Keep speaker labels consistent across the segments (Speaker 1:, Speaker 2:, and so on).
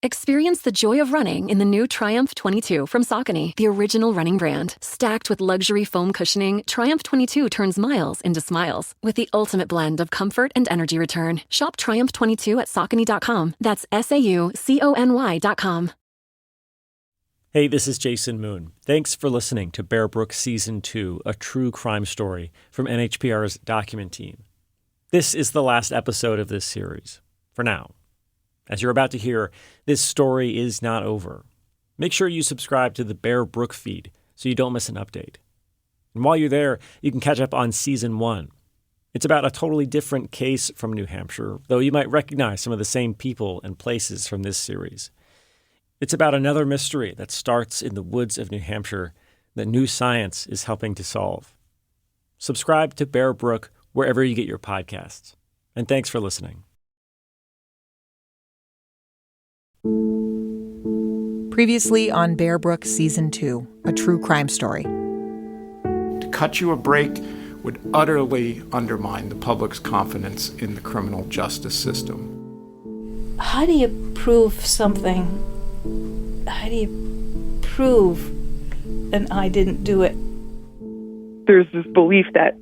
Speaker 1: Experience the joy of running in the new Triumph 22 from Saucony, the original running brand. Stacked with luxury foam cushioning, Triumph 22 turns miles into smiles with the ultimate blend of comfort and energy return. Shop Triumph 22 at Saucony.com. That's SAUCONY.com.
Speaker 2: Hey, this is Jason Moon. Thanks for listening to Bear Brook Season 2, a true crime story from NHPR's document team. This is the last episode of this series, for now. As you're about to hear, this story is not over. Make sure you subscribe to the Bear Brook feed so you don't miss an update. And while you're there, you can catch up on Season 1. It's about a totally different case from New Hampshire, though you might recognize some of the same people and places from this series. It's about another mystery that starts in the woods of New Hampshire that new science is helping to solve. Subscribe to Bear Brook wherever you get your podcasts. And thanks for listening.
Speaker 3: Previously on Bear Brook Season 2, a true crime story.
Speaker 4: To cut you a break would utterly undermine the public's confidence in the criminal justice system.
Speaker 5: How do you prove something? How do you prove an I didn't do it?
Speaker 6: There's this belief that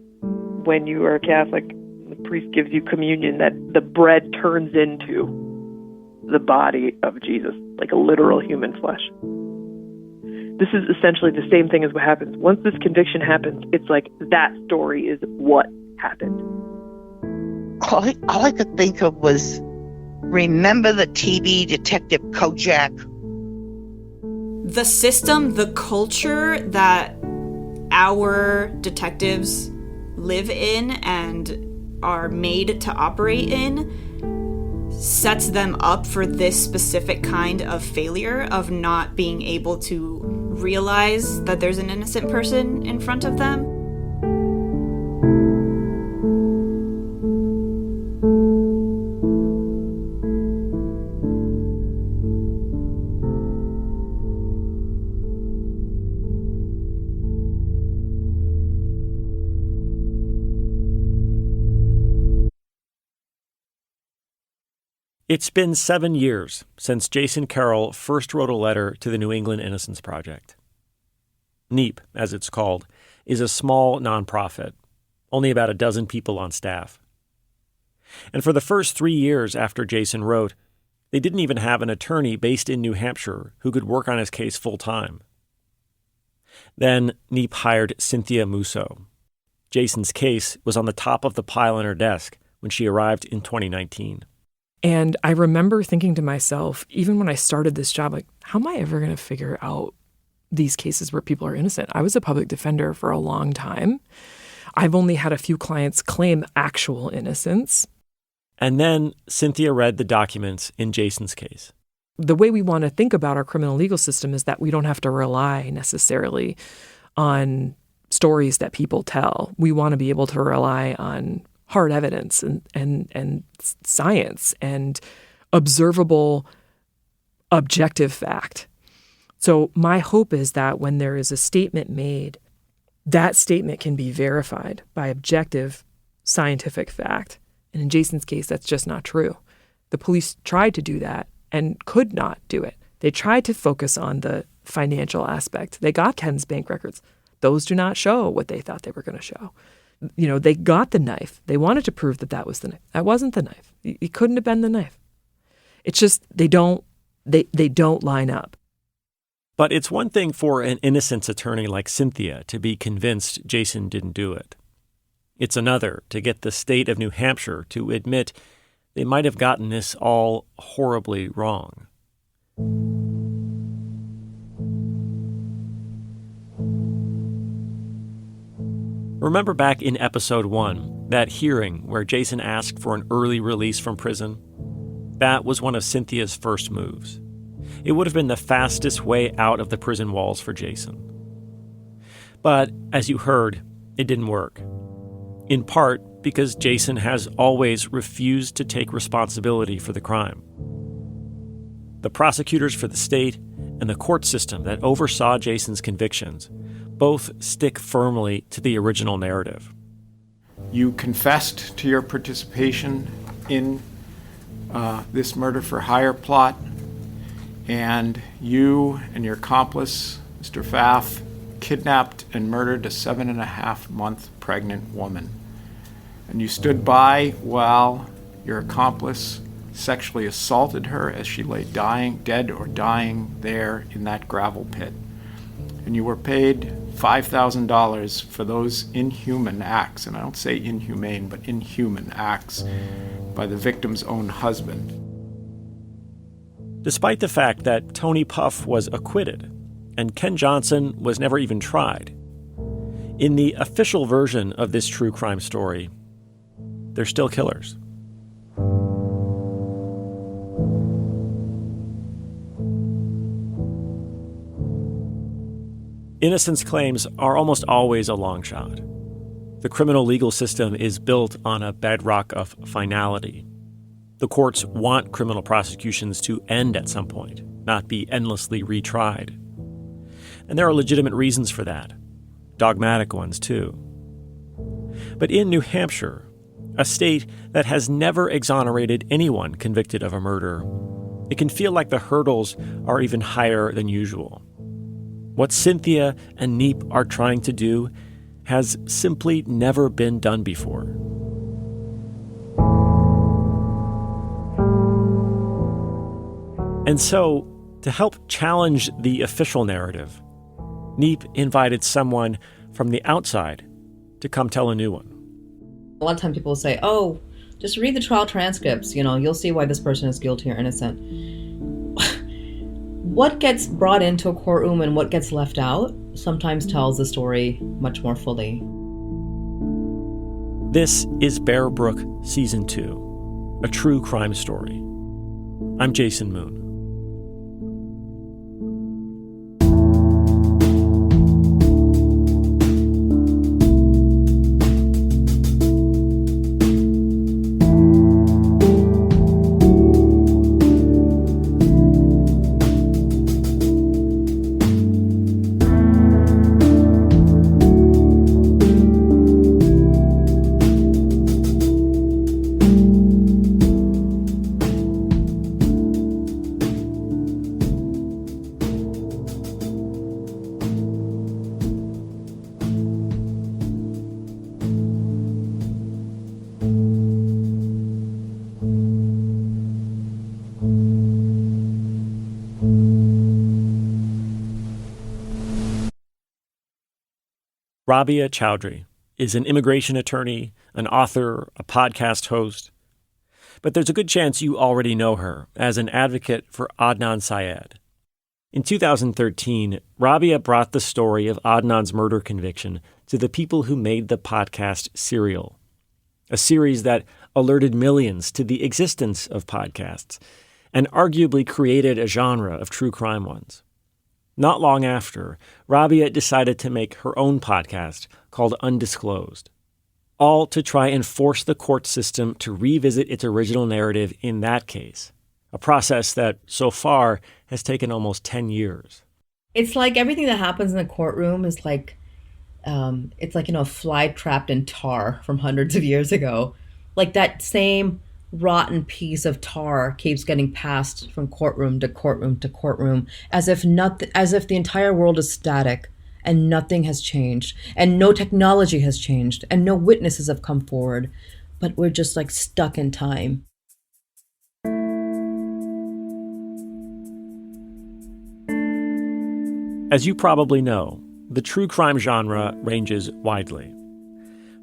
Speaker 6: when you are a Catholic, the priest gives you communion, that the bread turns into the body of Jesus, like a literal human flesh. This is essentially the same thing as what happens. Once this conviction happens, it's like that story is what happened.
Speaker 7: All I could think of was, remember the TV detective Kojak?
Speaker 8: The system, the culture that our detectives live in and are made to operate in sets them up for this specific kind of failure of not being able to realize that there's an innocent person in front of them.
Speaker 2: It's been 7 years since Jason Carroll first wrote a letter to the New England Innocence Project. NEIP, as it's called, is a small nonprofit, only about a dozen people on staff. And for the first 3 years after Jason wrote, they didn't even have an attorney based in New Hampshire who could work on his case full-time. Then NEIP hired Cynthia Musso. Jason's case was on the top of the pile on her desk when she arrived in 2019.
Speaker 9: And I remember thinking to myself, even when I started this job, like, how am I ever going to figure out these cases where people are innocent? I was a public defender for a long time. I've only had a few clients claim actual innocence.
Speaker 2: And then Cynthia read the documents in Jason's case.
Speaker 9: The way we want to think about our criminal legal system is that we don't have to rely necessarily on stories that people tell. We want to be able to rely on hard evidence and science and observable, objective fact. So my hope is that when there is a statement made, that statement can be verified by objective scientific fact. And in Jason's case, that's just not true. The police tried to do that and could not do it. They tried to focus on the financial aspect. They got Ken's bank records. Those do not show what they thought they were going to show. You know, they got the knife. They wanted to prove that that was the knife. That wasn't the knife. It couldn't have been the knife. It's just they don't line up.
Speaker 2: But it's one thing for an innocence attorney like Cynthia to be convinced Jason didn't do it. It's another to get the state of New Hampshire to admit they might have gotten this all horribly wrong. Remember back in episode 1, that hearing where Jason asked for an early release from prison? That was one of Cynthia's first moves. It would have been the fastest way out of the prison walls for Jason. But, as you heard, it didn't work. In part because Jason has always refused to take responsibility for the crime. The prosecutors for the state and the court system that oversaw Jason's convictions both stick firmly to the original narrative.
Speaker 4: You confessed to your participation in this murder for hire plot. and you and your accomplice, Mr. Pfaff, kidnapped and murdered a 7.5-month pregnant woman. And you stood by while your accomplice sexually assaulted her as she lay dead or dying there in that gravel pit. And you were paid $5,000 for those inhuman acts, and I don't say inhumane, but inhuman acts by the victim's own husband.
Speaker 2: Despite the fact that Tony Puff was acquitted and Ken Johnson was never even tried, in the official version of this true crime story, they're still killers. Innocence claims are almost always a long shot. The criminal legal system is built on a bedrock of finality. The courts want criminal prosecutions to end at some point, not be endlessly retried. And there are legitimate reasons for that, dogmatic ones too. But in New Hampshire, a state that has never exonerated anyone convicted of a murder, it can feel like the hurdles are even higher than usual. What Cynthia and Neep are trying to do has simply never been done before. And so, to help challenge the official narrative, Neep invited someone from the outside to come tell a new one.
Speaker 10: A lot of times people will say, oh, just read the trial transcripts, you'll see why this person is guilty or innocent. What gets brought into a courtroom and what gets left out sometimes tells the story much more fully.
Speaker 2: This is Bear Brook Season 2, a true crime story. I'm Jason Moon. Rabia Chowdhury is an immigration attorney, an author, a podcast host. But there's a good chance you already know her as an advocate for Adnan Syed. In 2013, Rabia brought the story of Adnan's murder conviction to the people who made the podcast Serial, a series that alerted millions to the existence of podcasts and arguably created a genre of true crime ones. Not long after, Rabia decided to make her own podcast called Undisclosed, all to try and force the court system to revisit its original narrative in that case, a process that, so far, has taken almost 10 years.
Speaker 10: It's like everything that happens in the courtroom is like, a fly trapped in tar from hundreds of years ago. Like that same rotten piece of tar keeps getting passed from courtroom to courtroom to courtroom, as if the entire world is static and nothing has changed and no technology has changed and no witnesses have come forward, but we're just like stuck in time.
Speaker 2: As you probably know, the true crime genre ranges widely,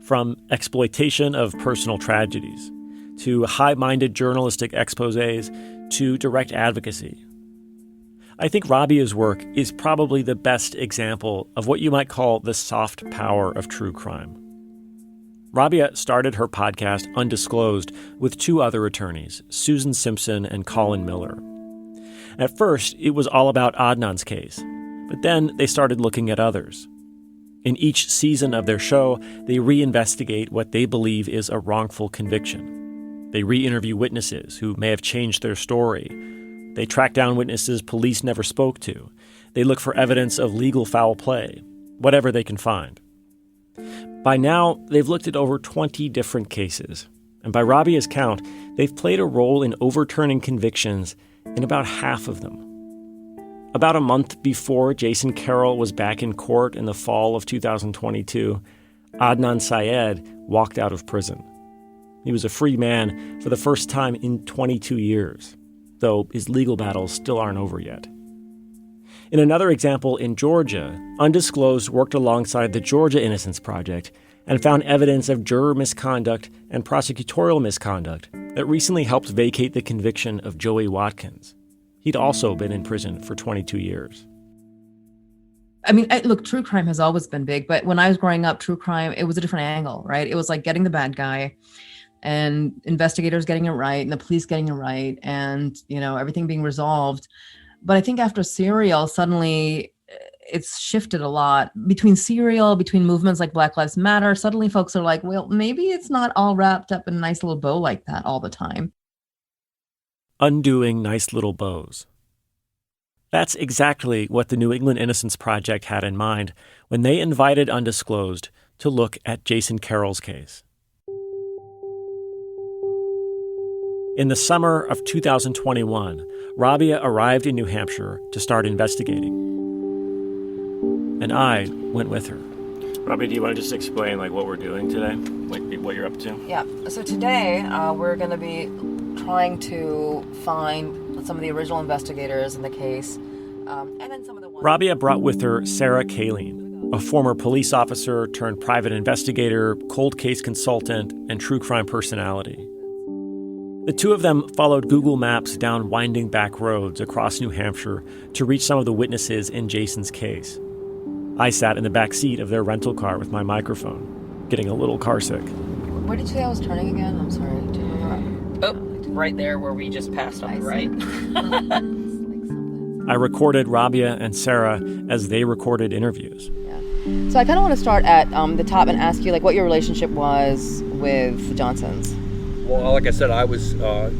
Speaker 2: from exploitation of personal tragedies to high-minded journalistic exposés, to direct advocacy. I think Rabia's work is probably the best example of what you might call the soft power of true crime. Rabia started her podcast Undisclosed with two other attorneys, Susan Simpson and Colin Miller. At first, it was all about Adnan's case, but then they started looking at others. In each season of their show, they reinvestigate what they believe is a wrongful conviction. They re-interview witnesses who may have changed their story. They track down witnesses police never spoke to. They look for evidence of legal foul play, whatever they can find. By now, they've looked at over 20 different cases, and by Rabia's count, they've played a role in overturning convictions in about half of them. About a month before Jason Carroll was back in court in the fall of 2022, Adnan Syed walked out of prison. He was a free man for the first time in 22 years, though his legal battles still aren't over yet. In another example in Georgia, Undisclosed worked alongside the Georgia Innocence Project and found evidence of juror misconduct and prosecutorial misconduct that recently helped vacate the conviction of Joey Watkins. He'd also been in prison for 22 years.
Speaker 10: I mean, look, true crime has always been big, but when I was growing up, true crime, it was a different angle, right? It was like getting the bad guy and investigators getting it right and the police getting it right and, everything being resolved. But I think after Serial, suddenly it's shifted a lot. Between movements like Black Lives Matter, suddenly folks are like, well, maybe it's not all wrapped up in a nice little bow like that all the time.
Speaker 2: Undoing nice little bows. That's exactly what the New England Innocence Project had in mind when they invited Undisclosed to look at Jason Carroll's case. In the summer of 2021, Rabia arrived in New Hampshire to start investigating. And I went with her. Rabia, do you want to just explain what we're doing today? What you're up to?
Speaker 3: Yeah. So today we're going to be trying to find some of the original investigators in the case, and then some of the ones...
Speaker 2: Rabia brought with her Sarah Kaline, a former police officer turned private investigator, cold case consultant, and true crime personality. The two of them followed Google Maps down winding back roads across New Hampshire to reach some of the witnesses in Jason's case. I sat in the back seat of their rental car with my microphone, getting a little carsick.
Speaker 3: Where did you say I was turning again? I'm sorry. Do you remember?
Speaker 11: Oh, right there where we just passed on the right.
Speaker 2: I recorded Rabia and Sarah as they recorded interviews.
Speaker 3: Yeah. So I kind of want to start at the top and ask you what your relationship was with the Johnsons.
Speaker 12: Well, like I said, I was a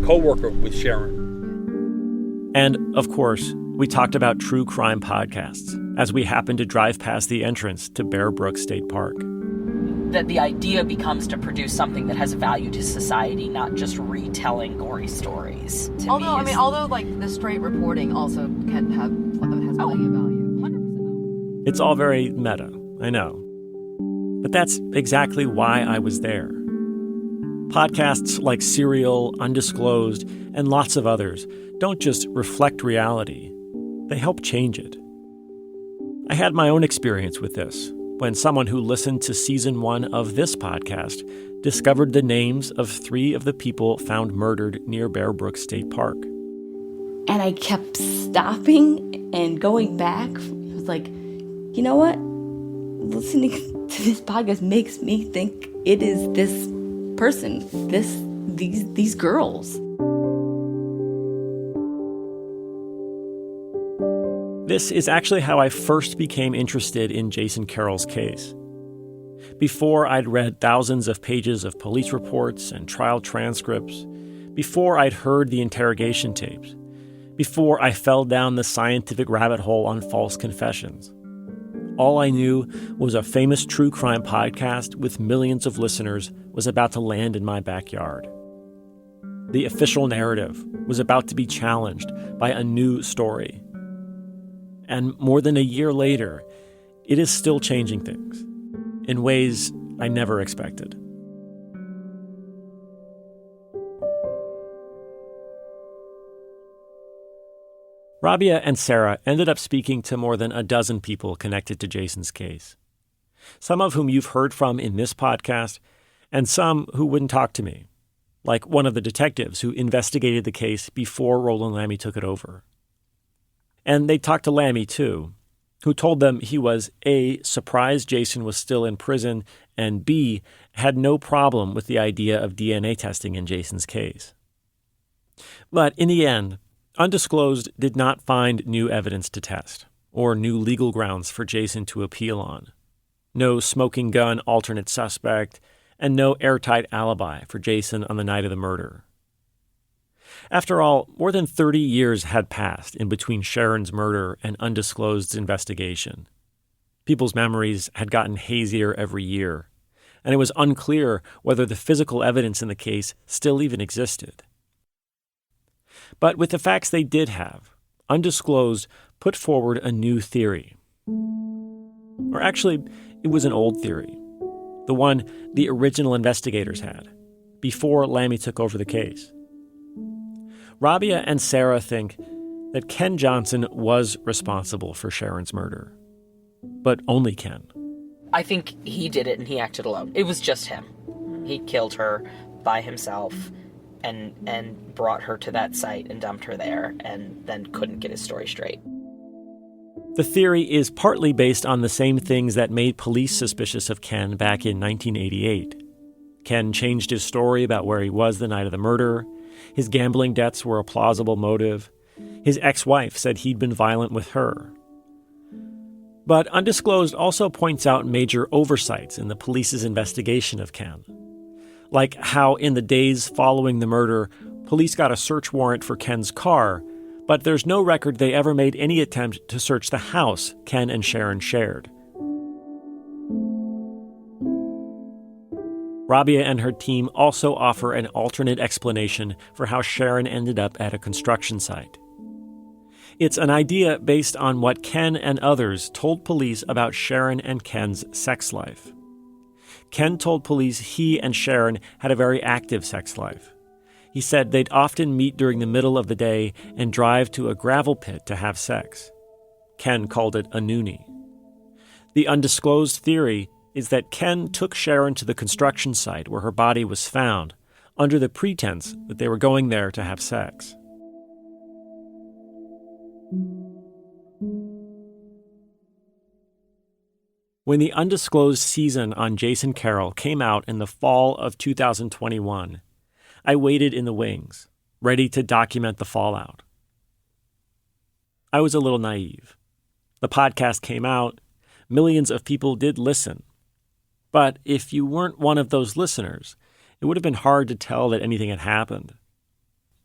Speaker 12: co-worker with Sharon.
Speaker 2: And, of course, we talked about true crime podcasts as we happened to drive past the entrance to Bear Brook State Park.
Speaker 11: That the idea becomes to produce something that has value to society, not just retelling gory stories.
Speaker 3: Although the straight reporting also has plenty of value. 100%.
Speaker 2: It's all very meta, I know. But that's exactly why I was there. Podcasts like Serial, Undisclosed, and lots of others don't just reflect reality, they help change it. I had my own experience with this when someone who listened to season 1 of this podcast discovered the names of 3 of the people found murdered near Bear Brook State Park.
Speaker 13: And I kept stopping and going back. I was like, you know what? Listening to this podcast makes me think it is this person, these girls.
Speaker 2: This is actually how I first became interested in Jason Carroll's case. Before I'd read thousands of pages of police reports and trial transcripts, before I'd heard the interrogation tapes, before I fell down the scientific rabbit hole on false confessions. All I knew was a famous true crime podcast with millions of listeners was about to land in my backyard. The official narrative was about to be challenged by a new story. And more than a year later, it is still changing things in ways I never expected. Rabia and Sarah ended up speaking to more than a dozen people connected to Jason's case, some of whom you've heard from in this podcast, and some who wouldn't talk to me, like one of the detectives who investigated the case before Roland Lammy took it over. And they talked to Lammy, too, who told them he was A, surprised Jason was still in prison, and B, had no problem with the idea of DNA testing in Jason's case. But in the end, Undisclosed did not find new evidence to test, or new legal grounds for Jason to appeal on. No smoking gun alternate suspect, and no airtight alibi for Jason on the night of the murder. After all, more than 30 years had passed in between Sharon's murder and Undisclosed's investigation. People's memories had gotten hazier every year, and it was unclear whether the physical evidence in the case still even existed. But with the facts they did have, Undisclosed put forward a new theory. Or actually, it was an old theory. The one the original investigators had, before Lammy took over the case. Rabia and Sarah think that Ken Johnson was responsible for Sharon's murder. But only Ken.
Speaker 11: I think he did it and he acted alone. It was just him. He killed her by himself and brought her to that site and dumped her there and then couldn't get his story straight.
Speaker 2: The theory is partly based on the same things that made police suspicious of Ken back in 1988. Ken changed his story about where he was the night of the murder. His gambling debts were a plausible motive. His ex-wife said he'd been violent with her. But Undisclosed also points out major oversights in the police's investigation of Ken. Like how in the days following the murder, police got a search warrant for Ken's car, but there's no record they ever made any attempt to search the house Ken and Sharon shared. Rabia and her team also offer an alternate explanation for how Sharon ended up at a construction site. It's an idea based on what Ken and others told police about Sharon and Ken's sex life. Ken told police he and Sharon had a very active sex life. He said they'd often meet during the middle of the day and drive to a gravel pit to have sex. Ken called it a noonie. The undisclosed theory is that Ken took Sharon to the construction site where her body was found, under the pretense that they were going there to have sex. When the Undisclosed season on Jason Carroll came out in the fall of 2021, I waited in the wings, ready to document the fallout. I was a little naive. The podcast came out, millions of people did listen. But if you weren't one of those listeners, it would have been hard to tell that anything had happened.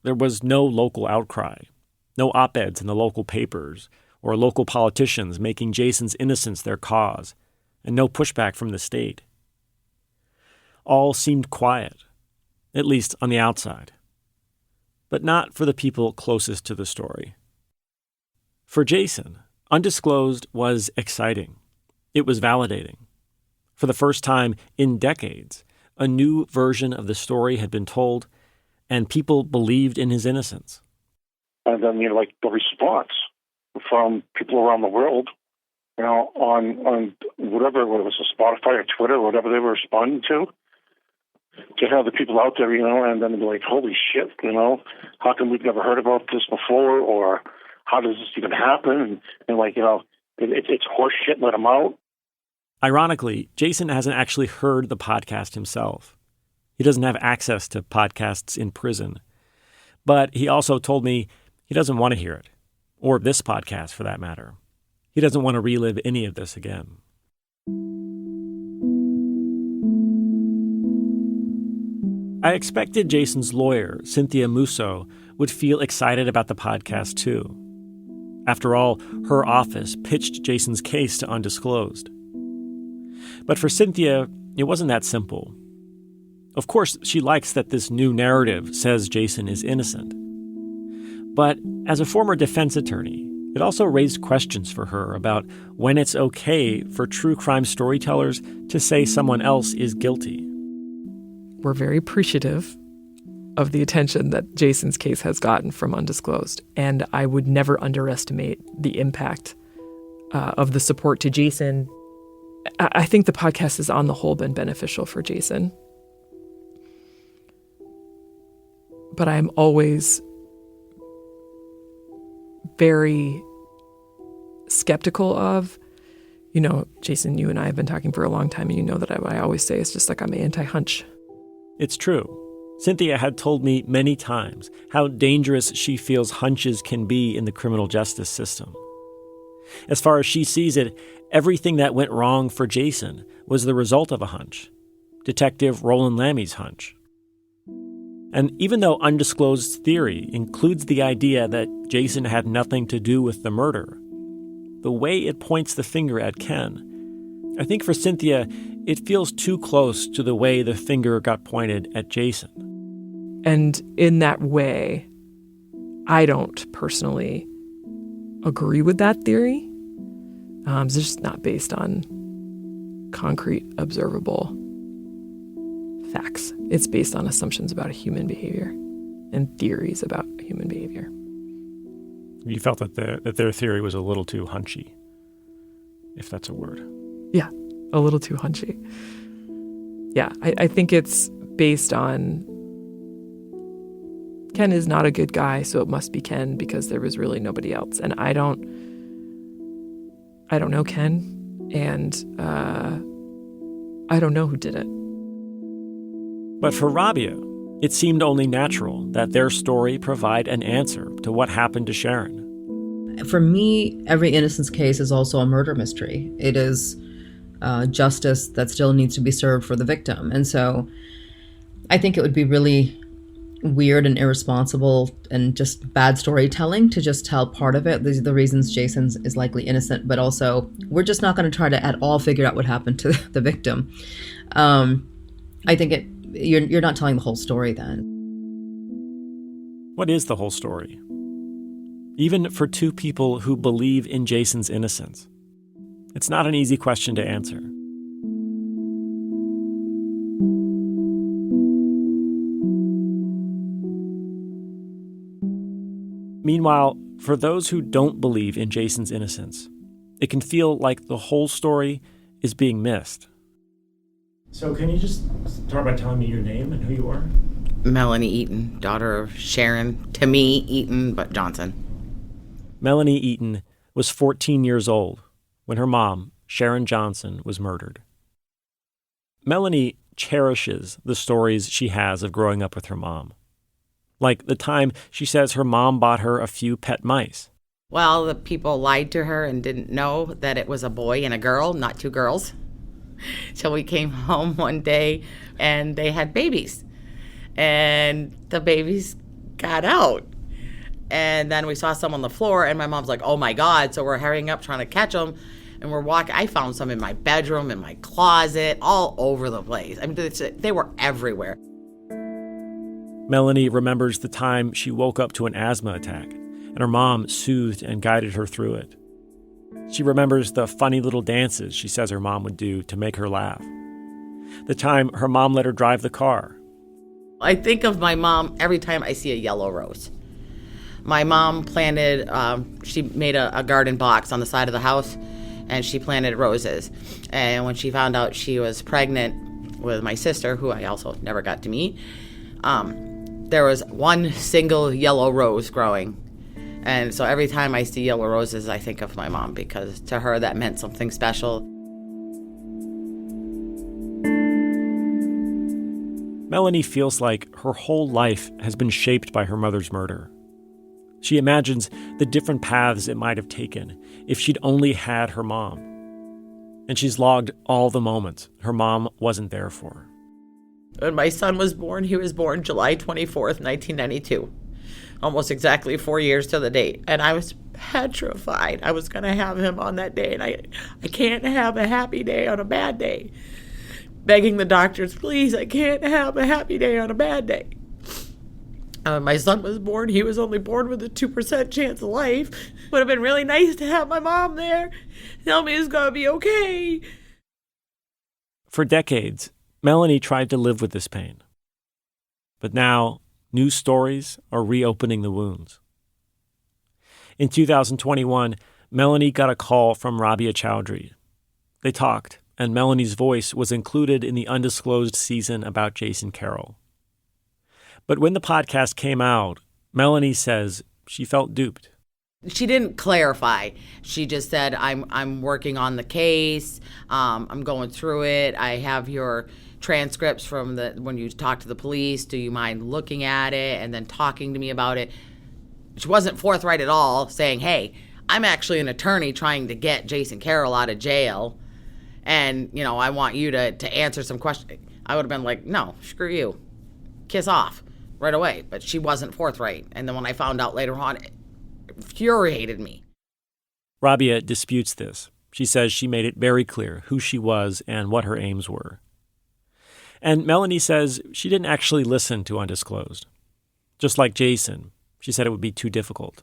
Speaker 2: There was no local outcry, no op-eds in the local papers, or local politicians making Jason's innocence their cause, and no pushback from the state. All seemed quiet, at least on the outside. But not for the people closest to the story. For Jason, Undisclosed was exciting. It was validating. For the first time in decades, a new version of the story had been told, and people believed in his innocence.
Speaker 14: And then, the response from people around the world, on whatever, whether it was a Spotify or Twitter or whatever they were responding to have the people out there, and then be like, holy shit, how come we've never heard about this before, or how does this even happen? It's horse shit, let them out.
Speaker 2: Ironically, Jason hasn't actually heard the podcast himself. He doesn't have access to podcasts in prison. But he also told me he doesn't want to hear it, or this podcast for that matter. He doesn't want to relive any of this again. I expected Jason's lawyer, Cynthia Musso, would feel excited about the podcast too. After all, her office pitched Jason's case to Undisclosed. But for Cynthia, it wasn't that simple. Of course, she likes that this new narrative says Jason is innocent. But as a former defense attorney, it also raised questions for her about when it's okay for true crime storytellers to say someone else is guilty.
Speaker 9: We're very appreciative of the attention that Jason's case has gotten from Undisclosed, and I would never underestimate the impact of the support to Jason. I think the podcast has on the whole been beneficial for Jason. But I'm always very skeptical of, Jason, you and I have been talking for a long time, and you know that I always say it's just like I'm anti-hunch.
Speaker 2: It's true. Cynthia had told me many times how dangerous she feels hunches can be in the criminal justice system. As far as she sees it, everything that went wrong for Jason was the result of a hunch. Detective Roland Lammy's hunch. And even though Undisclosed theory includes the idea that Jason had nothing to do with the murder, the way it points the finger at Ken, I think for Cynthia, it feels too close to the way the finger got pointed at Jason.
Speaker 9: And in that way, I don't personally agree with that theory. It's just not based on concrete, observable facts. It's based on assumptions about human behavior and theories about human behavior.
Speaker 2: You felt that their theory was a little too hunchy, if that's a word.
Speaker 9: Yeah, a little too hunchy. Yeah, I think it's based on Ken is not a good guy, so it must be Ken because there was really nobody else. And I don't know Ken, and I don't know who did it.
Speaker 2: But for Rabia, it seemed only natural that their story provide an answer to what happened to Sharon.
Speaker 10: For me, every innocence case is also a murder mystery. It is justice that still needs to be served for the victim. And so I think it would be really weird and irresponsible and just bad storytelling to just tell part of it. These are the reasons Jason is likely innocent, but also we're just not going to try to at all figure out what happened to the victim. I think you're not telling the whole story then.
Speaker 2: What is the whole story? Even for two people who believe in Jason's innocence, it's not an easy question to answer. Meanwhile, for those who don't believe in Jason's innocence, it can feel like the whole story is being missed. So can you just start by telling me your name and who you are?
Speaker 15: Melanie Eaton, daughter of Sharon, to me, Eaton, but Johnson.
Speaker 2: Melanie Eaton was 14 years old when her mom, Sharon Johnson, was murdered. Melanie cherishes the stories she has of growing up with her mom. Like the time she says her mom bought her a few pet mice.
Speaker 15: Well, the people lied to her and didn't know that it was a boy and a girl, not two girls. So we came home one day and they had babies. And the babies got out. And then we saw some on the floor and my mom's like, oh my God. So we're hurrying up trying to catch them. And we're walking. I found some in my bedroom, in my closet, all over the place. I mean, they were everywhere.
Speaker 2: Melanie remembers the time she woke up to an asthma attack, and her mom soothed and guided her through it. She remembers the funny little dances she says her mom would do to make her laugh. The time her mom let her drive the car.
Speaker 15: I think of my mom every time I see a yellow rose. My mom planted, she made a garden box on the side of the house, and she planted roses. And when she found out she was pregnant with my sister, who I also never got to meet, there was one single yellow rose growing. And so every time I see yellow roses, I think of my mom because to her that meant something special.
Speaker 2: Melanie feels like her whole life has been shaped by her mother's murder. She imagines the different paths it might have taken if she'd only had her mom. And she's logged all the moments her mom wasn't there for.
Speaker 15: When my son was born, he was born July 24th, 1992. Almost exactly 4 years to the date. And I was petrified I was going to have him on that day. And I can't have a happy day on a bad day. Begging the doctors, please, I can't have a happy day on a bad day. My son was born. He was only born with a 2% chance of life. Would have been really nice to have my mom there. Tell me it's going to be okay.
Speaker 2: For decades, Melanie tried to live with this pain. But now, new stories are reopening the wounds. In 2021, Melanie got a call from Rabia Chowdhury. They talked, and Melanie's voice was included in the undisclosed season about Jason Carroll. But when the podcast came out, Melanie says she felt duped.
Speaker 15: She didn't clarify. She just said, I'm working on the case. I'm going through it. I have your transcripts from when you talked to the police. Do you mind looking at it and then talking to me about it? She wasn't forthright at all, saying, hey, I'm actually an attorney trying to get Jason Carroll out of jail. And, I want you to answer some questions. I would have been like, no, screw you. Kiss off right away. But she wasn't forthright. And then when I found out later on, it infuriated me.
Speaker 2: Rabia disputes this. She says she made it very clear who she was and what her aims were. And Melanie says she didn't actually listen to Undisclosed. Just like Jason, she said it would be too difficult.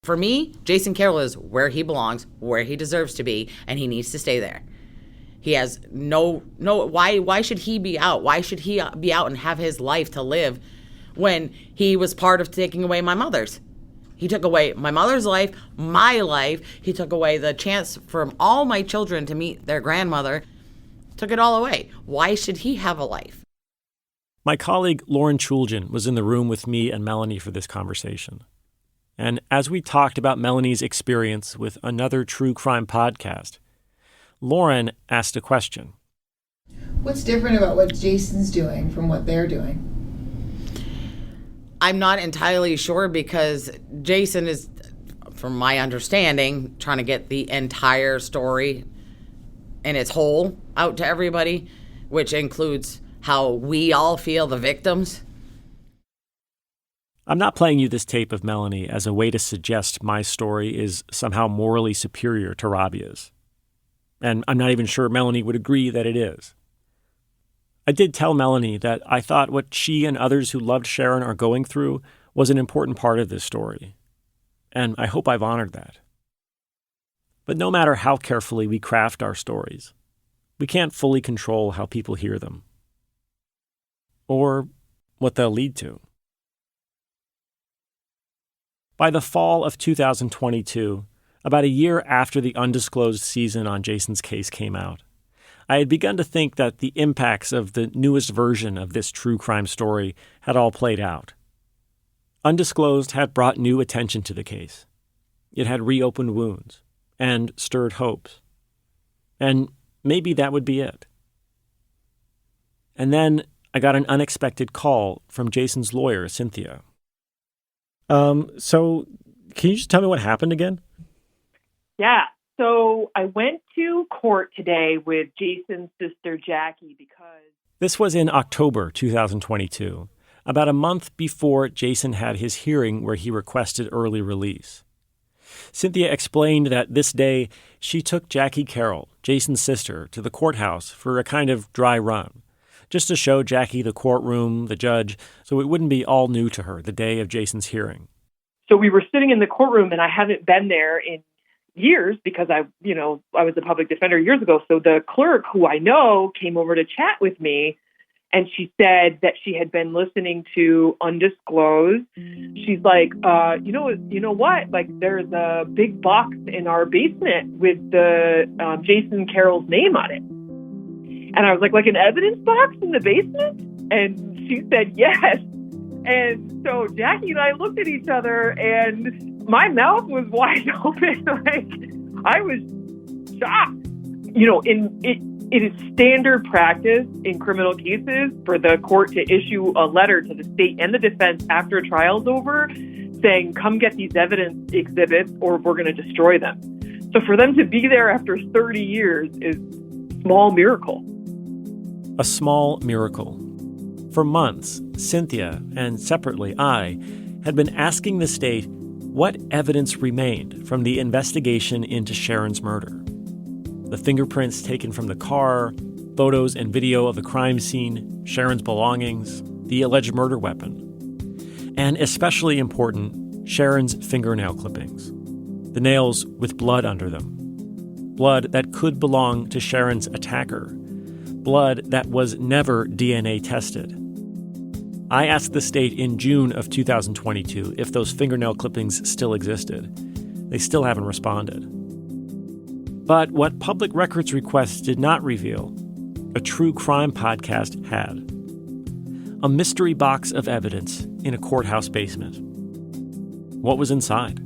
Speaker 15: For me, Jason Carroll is where he belongs, where he deserves to be, and he needs to stay there. He has why should he be out? Why should he be out and have his life to live when he was part of taking away my mother's? He took away my mother's life, my life. He took away the chance for all my children to meet their grandmother. Took it all away. Why should he have a life?
Speaker 2: My colleague Lauren Chulgin was in the room with me and Melanie for this conversation. And as we talked about Melanie's experience with another true crime podcast, Lauren asked a question.
Speaker 16: What's different about what Jason's doing from what they're doing?
Speaker 15: I'm not entirely sure because Jason is, from my understanding, trying to get the entire story in its whole out to everybody, which includes how we all feel, the victims.
Speaker 2: I'm not playing you this tape of Melanie as a way to suggest my story is somehow morally superior to Rabia's. And I'm not even sure Melanie would agree that it is. I did tell Melanie that I thought what she and others who loved Sharon are going through was an important part of this story. And I hope I've honored that. But no matter how carefully we craft our stories, we can't fully control how people hear them. Or what they'll lead to. By the fall of 2022, about a year after the undisclosed season on Jason's case came out, I had begun to think that the impacts of the newest version of this true crime story had all played out. Undisclosed had brought new attention to the case. It had reopened wounds and stirred hopes. And maybe that would be it. And then I got an unexpected call from Jason's lawyer, Cynthia. So can you just tell me what happened again?
Speaker 6: Yeah. So I went to court today with Jason's sister, Jackie, because...
Speaker 2: This was in October 2022, about a month before Jason had his hearing where he requested early release. Cynthia explained that this day she took Jackie Carroll, Jason's sister, to the courthouse for a kind of dry run, just to show Jackie the courtroom, the judge, so it wouldn't be all new to her the day of Jason's hearing.
Speaker 6: So we were sitting in the courtroom, and I haven't been there in years because I was a public defender years ago. So the clerk who I know came over to chat with me, and she said that she had been listening to Undisclosed. She's like, you know what? Like, there's a big box in our basement with the Jason Carroll's name on it. And I was like an evidence box in the basement? And she said, yes. And so Jackie and I looked at each other, and my mouth was wide open. Like, I was shocked. It is standard practice in criminal cases for the court to issue a letter to the state and the defense after a trial's over saying, come get these evidence exhibits or we're going to destroy them. So for them to be there after 30 years is a small miracle.
Speaker 2: A small miracle. For months, Cynthia, and separately I, had been asking the state what evidence remained from the investigation into Sharon's murder. The fingerprints taken from the car, photos and video of the crime scene, Sharon's belongings, the alleged murder weapon. And especially important, Sharon's fingernail clippings. The nails with blood under them. Blood that could belong to Sharon's attacker. Blood that was never DNA tested. I asked the state in June of 2022 if those fingernail clippings still existed. They still haven't responded. But what public records requests did not reveal, a true crime podcast had. A mystery box of evidence in a courthouse basement. What was inside?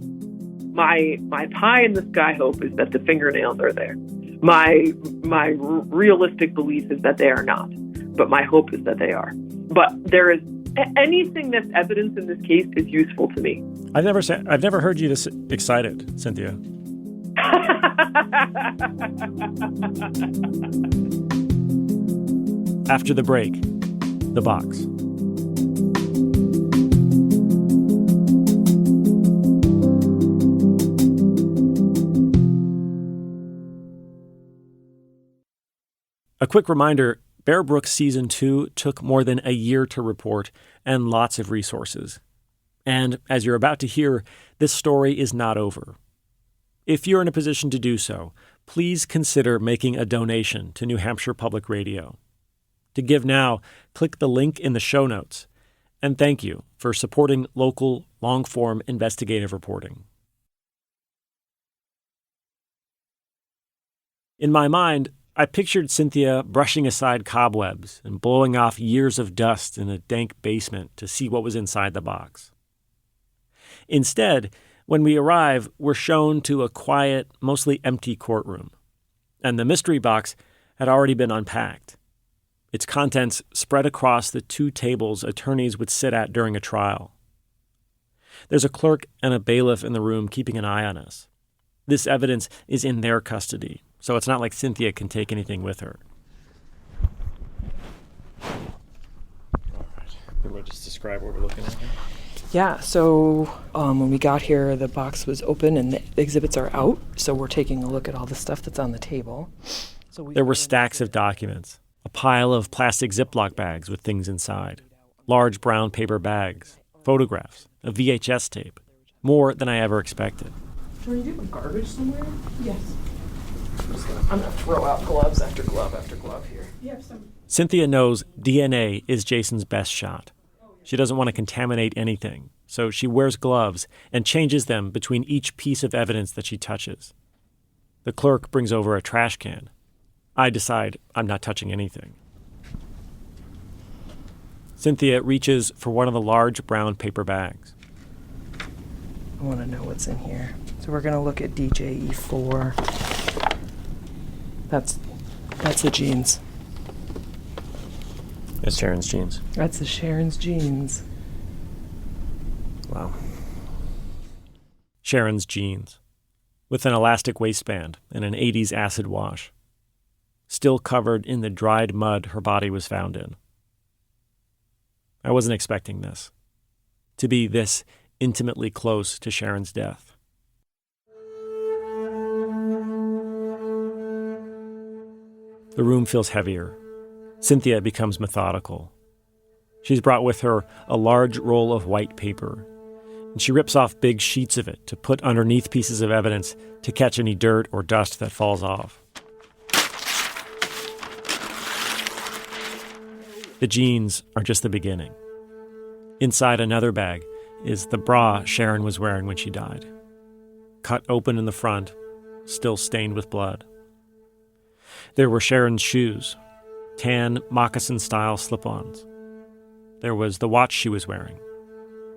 Speaker 6: My pie in the sky hope is that the fingernails are there. My realistic belief is that they are not, but my hope is that they are. But there is anything that's evidence in this case is useful to me.
Speaker 2: I've never heard you this excited, Cynthia. After the break, the box. A quick reminder, Bear Brook Season 2 took more than a year to report and lots of resources. And as you're about to hear, this story is not over. If you're in a position to do so, please consider making a donation to New Hampshire Public Radio. To give now, click the link in the show notes. And thank you for supporting local, long-form investigative reporting. In my mind, I pictured Cynthia brushing aside cobwebs and blowing off years of dust in a dank basement to see what was inside the box. Instead, when we arrive, we're shown to a quiet, mostly empty courtroom, and the mystery box had already been unpacked. Its contents spread across the 2 tables attorneys would sit at during a trial. There's a clerk and a bailiff in the room keeping an eye on us. This evidence is in their custody, so it's not like Cynthia can take anything with her. All right. We'll just describe what we're looking at here.
Speaker 9: Yeah, so when we got here, the box was open and the exhibits are out, so we're taking a look at all the stuff that's on the table.
Speaker 2: There were stacks of documents, a pile of plastic Ziploc bags with things inside, large brown paper bags, photographs, a VHS tape, more than I ever expected.
Speaker 9: Jordan, do you have garbage somewhere? Yes. I'm going to throw out gloves after glove after glove here. You have some.
Speaker 2: Cynthia knows DNA is Jason's best shot. She doesn't want to contaminate anything, so she wears gloves and changes them between each piece of evidence that she touches. The clerk brings over a trash can. I decide I'm not touching anything. Cynthia reaches for one of the large brown paper bags.
Speaker 9: I want to know what's in here. So we're going to look at DJE4. That's the jeans.
Speaker 2: It's Sharon's jeans.
Speaker 9: That's the Sharon's jeans.
Speaker 2: Wow. Sharon's jeans, with an elastic waistband and an 80s acid wash, still covered in the dried mud her body was found in. I wasn't expecting this, to be this intimately close to Sharon's death. The room feels heavier. Cynthia becomes methodical. She's brought with her a large roll of white paper, and she rips off big sheets of it to put underneath pieces of evidence to catch any dirt or dust that falls off. The jeans are just the beginning. Inside another bag is the bra Sharon was wearing when she died, cut open in the front, still stained with blood. There were Sharon's shoes, tan moccasin-style slip-ons. There was the watch she was wearing,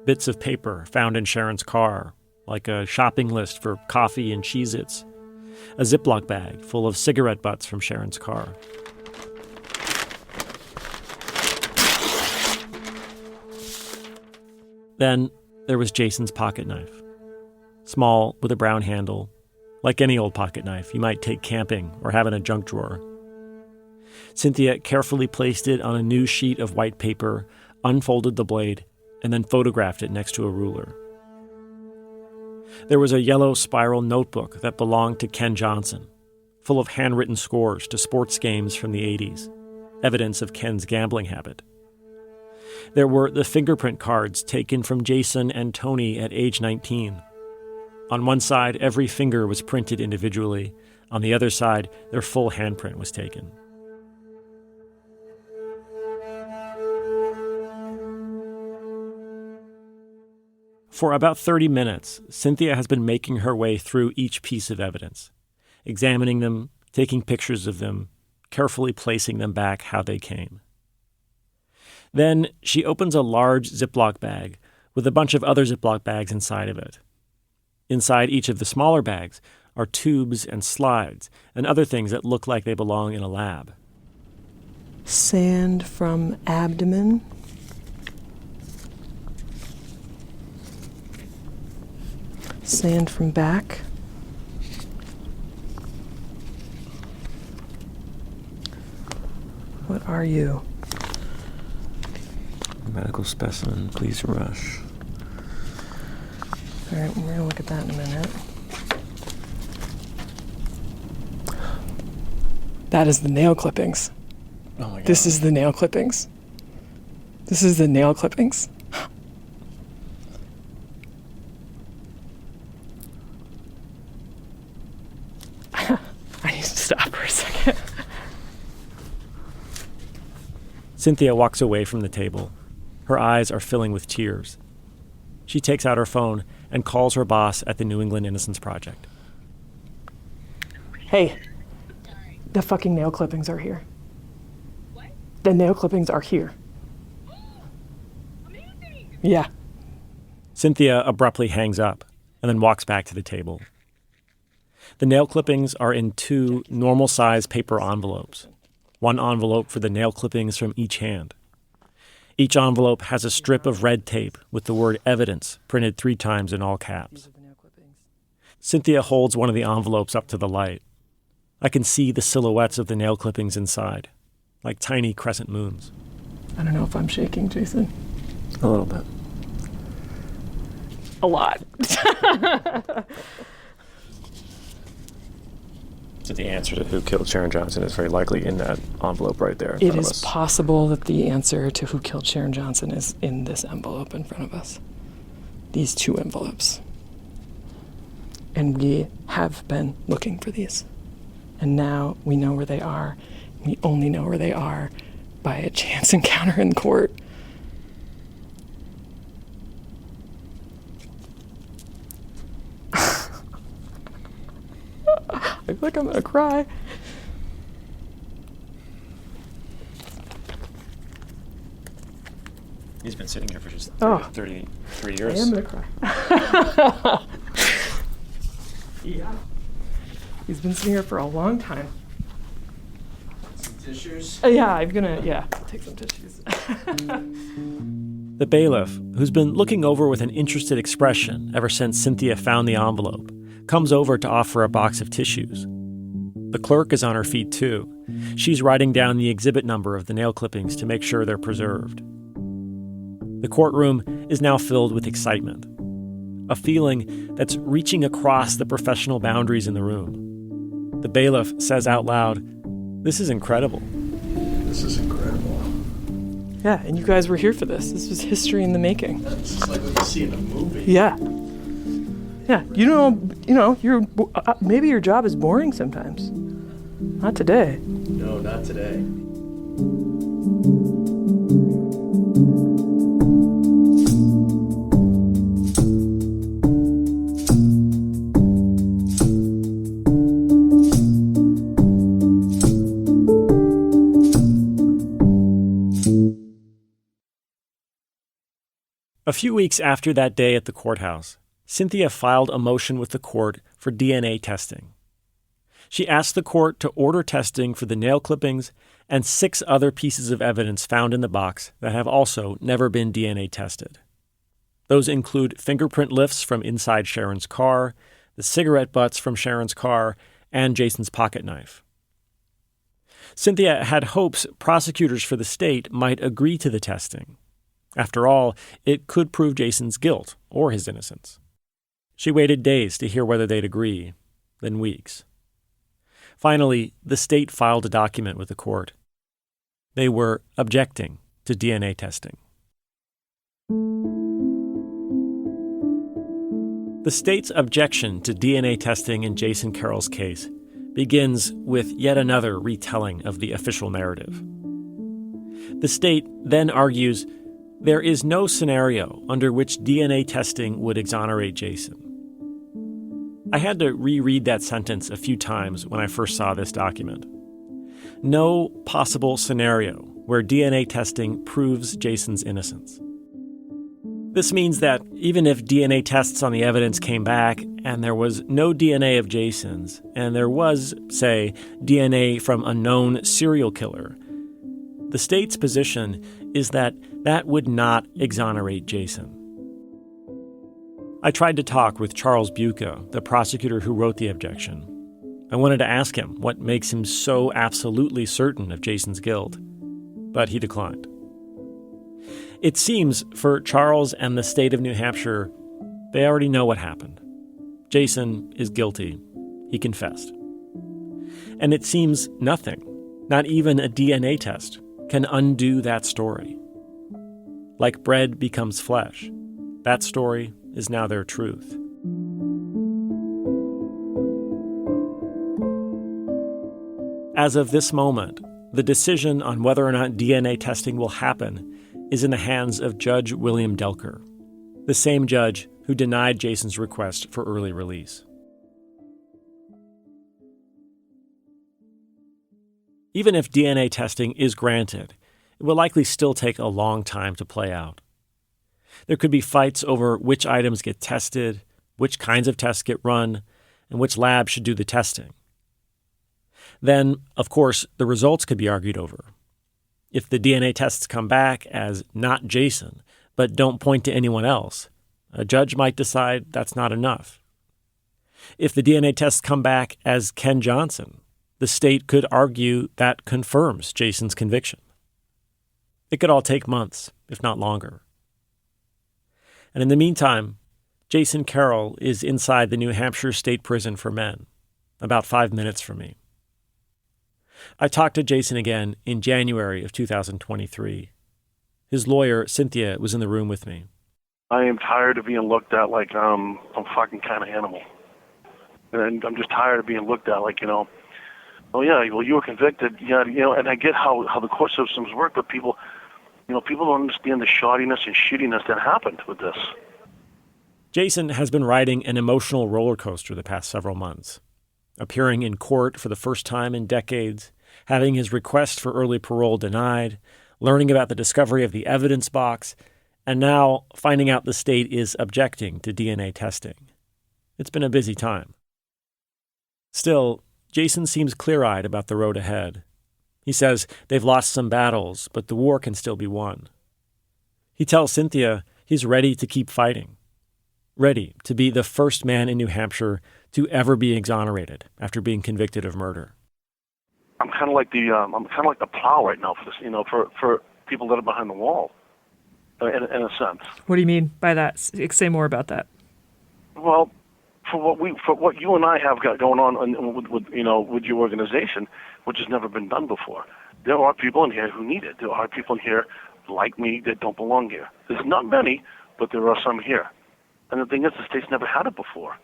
Speaker 2: bits of paper found in Sharon's car, like a shopping list for coffee and Cheez-Its, a Ziploc bag full of cigarette butts from Sharon's car. Then there was Jason's pocket knife, small with a brown handle, like any old pocket knife you might take camping or have in a junk drawer. Cynthia carefully placed it on a new sheet of white paper, unfolded the blade, and then photographed it next to a ruler. There was a yellow spiral notebook that belonged to Ken Johnson, full of handwritten scores to sports games from the 80s, evidence of Ken's gambling habit. There were the fingerprint cards taken from Jason and Tony at age 19. On one side, every finger was printed individually. On the other side, their full handprint was taken. For about 30 minutes, Cynthia has been making her way through each piece of evidence, examining them, taking pictures of them, carefully placing them back how they came. Then she opens a large Ziploc bag with a bunch of other Ziploc bags inside of it. Inside each of the smaller bags are tubes and slides and other things that look like they belong in a lab.
Speaker 9: Sand from abdomen. Sand from back. What are you?
Speaker 2: Medical specimen, please rush.
Speaker 9: All right, we're going to look at that in a minute. That is the nail clippings.
Speaker 2: Oh my God.
Speaker 9: This is the nail clippings. This is the nail clippings.
Speaker 2: Cynthia walks away from the table. Her eyes are filling with tears. She takes out her phone and calls her boss at the New England Innocence Project.
Speaker 9: Hey, the fucking nail clippings are here. What? The nail clippings are here. Amazing! Yeah.
Speaker 2: Cynthia abruptly hangs up and then walks back to the table. The nail clippings are in 2 normal-size paper envelopes. 1 envelope for the nail clippings from each hand. Each envelope has a strip of red tape with the word evidence printed 3 times in all caps. Cynthia holds one of the envelopes up to the light. I can see the silhouettes of the nail clippings inside, like tiny crescent moons.
Speaker 9: I don't know if I'm shaking, Jason.
Speaker 2: A little bit.
Speaker 9: A lot.
Speaker 2: So the answer to who killed Sharon Johnson is very likely in that envelope right there in
Speaker 9: It
Speaker 2: front of
Speaker 9: is
Speaker 2: us.
Speaker 9: possible that the answer to who killed Sharon Johnson is in this envelope in front of us. These 2 envelopes. And we have been looking for these. And now we know where they are. We only know where they are by a chance encounter in court. I feel like I'm gonna cry.
Speaker 2: He's been sitting here for just 33
Speaker 9: I
Speaker 2: years.
Speaker 9: am gonna cry. Yeah. He's been sitting here for a long time.
Speaker 12: Some tissues?
Speaker 9: Yeah, I'm gonna, take some tissues.
Speaker 2: The bailiff, who's been looking over with an interested expression ever since Cynthia found the envelope, comes over to offer a box of tissues. The clerk is on her feet, too. She's writing down the exhibit number of the nail clippings to make sure they're preserved. The courtroom is now filled with excitement, a feeling that's reaching across the professional boundaries in the room. The bailiff says out loud, "This is incredible."
Speaker 12: This is incredible.
Speaker 9: Yeah, and you guys were here for this. This was history in the making.
Speaker 12: This is like what you see in a movie.
Speaker 9: Yeah. Yeah, maybe your job is boring sometimes. Not today.
Speaker 12: No, not today.
Speaker 2: A few weeks after that day at the courthouse, Cynthia filed a motion with the court for DNA testing. She asked the court to order testing for the nail clippings and 6 other pieces of evidence found in the box that have also never been DNA tested. Those include fingerprint lifts from inside Sharon's car, the cigarette butts from Sharon's car, and Jason's pocket knife. Cynthia had hopes prosecutors for the state might agree to the testing. After all, it could prove Jason's guilt or his innocence. She waited days to hear whether they'd agree, then weeks. Finally, the state filed a document with the court. They were objecting to DNA testing. The state's objection to DNA testing in Jason Carroll's case begins with yet another retelling of the official narrative. The state then argues there is no scenario under which DNA testing would exonerate Jason. I had to reread that sentence a few times when I first saw this document. No possible scenario where DNA testing proves Jason's innocence. This means that even if DNA tests on the evidence came back and there was no DNA of Jason's, and there was, say, DNA from a known serial killer, the state's position is that that would not exonerate Jason. I tried to talk with Charles Buca, the prosecutor who wrote the objection. I wanted to ask him what makes him so absolutely certain of Jason's guilt, but he declined. It seems for Charles and the state of New Hampshire, they already know what happened. Jason is guilty. He confessed. And it seems nothing, not even a DNA test, can undo that story. Like bread becomes flesh, that story is now their truth. As of this moment, The decision on whether or not DNA testing will happen is in the hands of Judge William Delker, the same judge who denied Jason's request for early release. Even if DNA testing is granted, it will likely still take a long time to play out. There could be fights over which items get tested, which kinds of tests get run, and which lab should do the testing. Then, of course, the results could be argued over. If the DNA tests come back as not Jason, but don't point to anyone else, a judge might decide that's not enough. If the DNA tests come back as Ken Johnson, the state could argue that confirms Jason's conviction. It could all take months, if not longer. And in the meantime, Jason Carroll is inside the New Hampshire State Prison for Men, about 5 minutes from me. I talked to Jason again in January of 2023. His lawyer, Cynthia, was in the room with me.
Speaker 14: I am tired of being looked at like I'm a fucking kind of animal. And I'm just tired of being looked at like, oh yeah, well, you were convicted, yeah, and I get how the court systems work, but people don't understand the shoddiness and shittiness that happened with this.
Speaker 2: Jason has been riding an emotional roller coaster the past several months, appearing in court for the first time in decades, having his request for early parole denied, learning about the discovery of the evidence box, and now finding out the state is objecting to DNA testing. It's been a busy time. Still, Jason seems clear-eyed about the road ahead. He says they've lost some battles, but the war can still be won. He tells Cynthia he's ready to keep fighting, ready to be the first man in New Hampshire to ever be exonerated after being convicted of murder.
Speaker 14: I'm kind of like the plow right now for this, for people that are behind the wall, in a sense.
Speaker 9: What do you mean by that? Say more about that.
Speaker 14: Well, for what you and I have got going on with your organization, which has never been done before, there are people in here who need it. There are people in here like me that don't belong here. There's not many, but there are some here. And the thing is, the state's never had it before.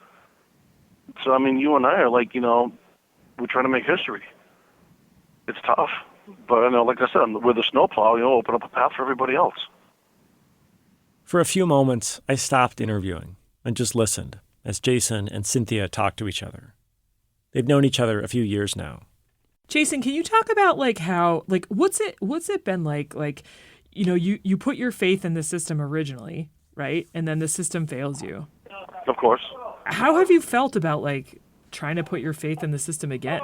Speaker 14: So, you and I are like, we're trying to make history. It's tough. But, like I said, with the snowplow, open up a path for everybody else.
Speaker 2: For a few moments, I stopped interviewing and just listened as Jason and Cynthia talked to each other. They've known each other a few years now.
Speaker 9: Jason, can you talk about how what's it been like, you put your faith in the system originally, right? And then the system fails you.
Speaker 14: Of course.
Speaker 9: How have you felt about trying to put your faith in the system again?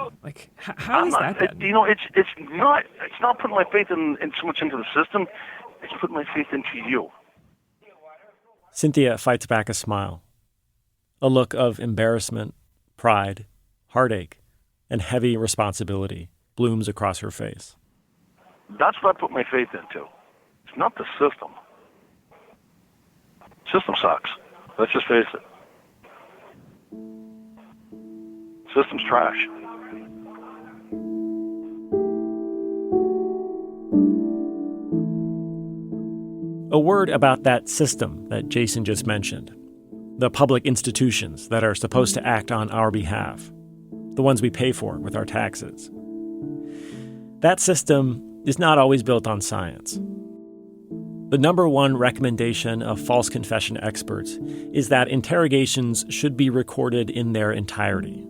Speaker 9: How has that been?
Speaker 14: It's not putting my faith in so much into the system. It's putting my faith into you.
Speaker 2: Cynthia fights back a smile. A look of embarrassment, pride, heartache, and heavy responsibility blooms across her face.
Speaker 14: That's what I put my faith into. It's not the system. System sucks. Let's just face it. System's trash.
Speaker 2: A word about that system that Jason just mentioned. The public institutions that are supposed to act on our behalf. The ones we pay for with our taxes. That system is not always built on science. The number one recommendation of false confession experts is that interrogations should be recorded in their entirety.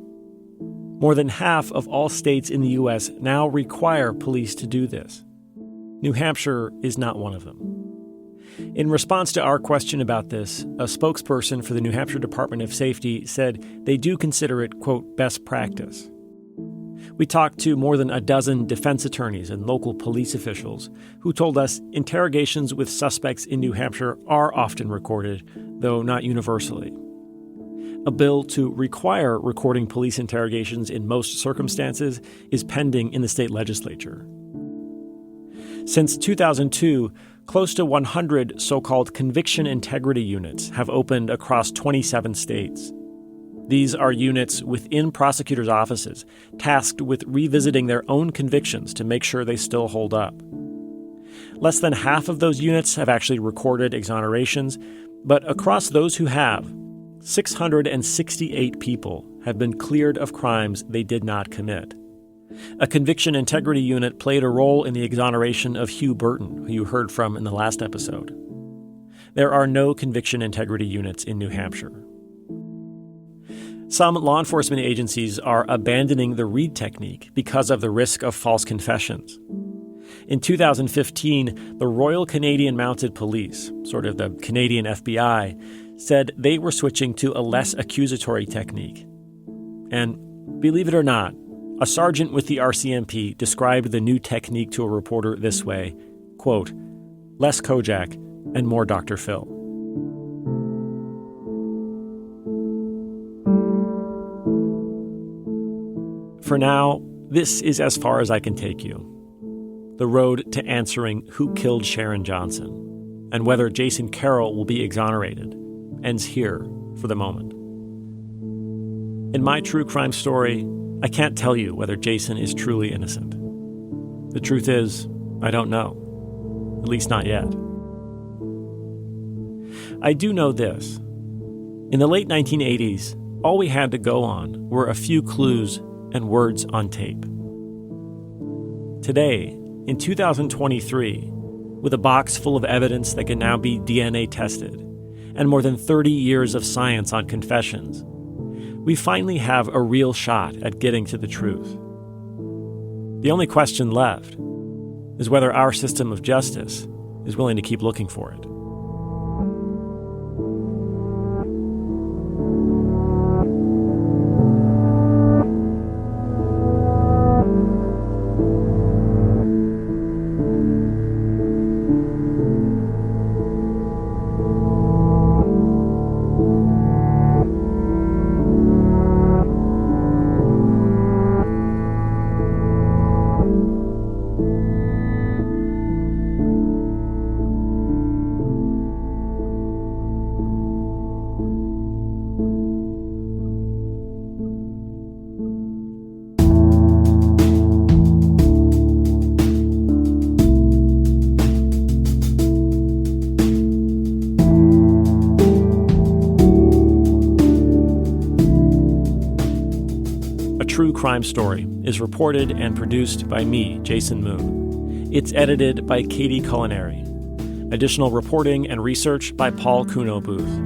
Speaker 2: More than half of all states in the U.S. now require police to do this. New Hampshire is not one of them. In response to our question about this, a spokesperson for the New Hampshire Department of Safety said they do consider it, quote, best practice. We talked to more than a dozen defense attorneys and local police officials who told us interrogations with suspects in New Hampshire are often recorded, though not universally. A bill to require recording police interrogations in most circumstances is pending in the state legislature. Since 2002, close to 100 so-called conviction integrity units have opened across 27 states. These are units within prosecutors' offices tasked with revisiting their own convictions to make sure they still hold up. Less than half of those units have actually recorded exonerations, but across those who have, 668 people have been cleared of crimes they did not commit. A conviction integrity unit played a role in the exoneration of Hugh Burton, who you heard from in the last episode. There are no conviction integrity units in New Hampshire. Some law enforcement agencies are abandoning the Reid technique because of the risk of false confessions. In 2015, the Royal Canadian Mounted Police, sort of the Canadian FBI, said they were switching to a less accusatory technique. And believe it or not, a sergeant with the RCMP described the new technique to a reporter this way, quote, "Less Kojak and more Dr. Phil." For now, this is as far as I can take you. The road to answering who killed Sharon Johnson and whether Jason Carroll will be exonerated ends here for the moment. In my true crime story, I can't tell you whether Jason is truly innocent. The truth is, I don't know. At least not yet. I do know this. In the late 1980s, all we had to go on were a few clues and words on tape. Today, in 2023, with a box full of evidence that can now be DNA tested, and more than 30 years of science on confessions, we finally have a real shot at getting to the truth. The only question left is whether our system of justice is willing to keep looking for it. True Crime Story is reported and produced by me, Jason Moon. It's edited by Katie Culinary. Additional reporting and research by Paul Kuno Booth.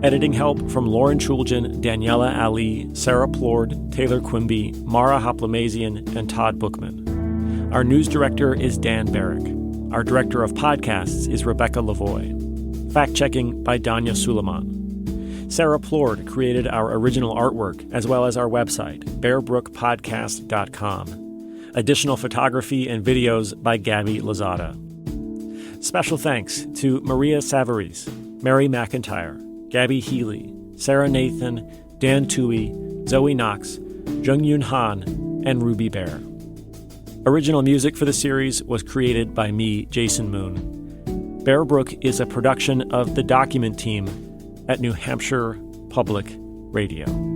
Speaker 2: Editing help from Lauren Chulgin, Daniela Ali, Sarah Plord, Taylor Quimby, Mara Hoplamazian, and Todd Bookman. Our news director is Dan Barrick. Our director of podcasts is Rebecca Lavoie. Fact-checking by Danya Suleiman. Sarah Plord created our original artwork, as well as our website, bearbrookpodcast.com. Additional photography and videos by Gabby Lozada. Special thanks to Maria Savarese, Mary McIntyre, Gabby Healy, Sarah Nathan, Dan Tui, Zoe Knox, Jung Yoon Han, and Ruby Bear. Original music for the series was created by me, Jason Moon. Bear Brook is a production of the Document Team at New Hampshire Public Radio.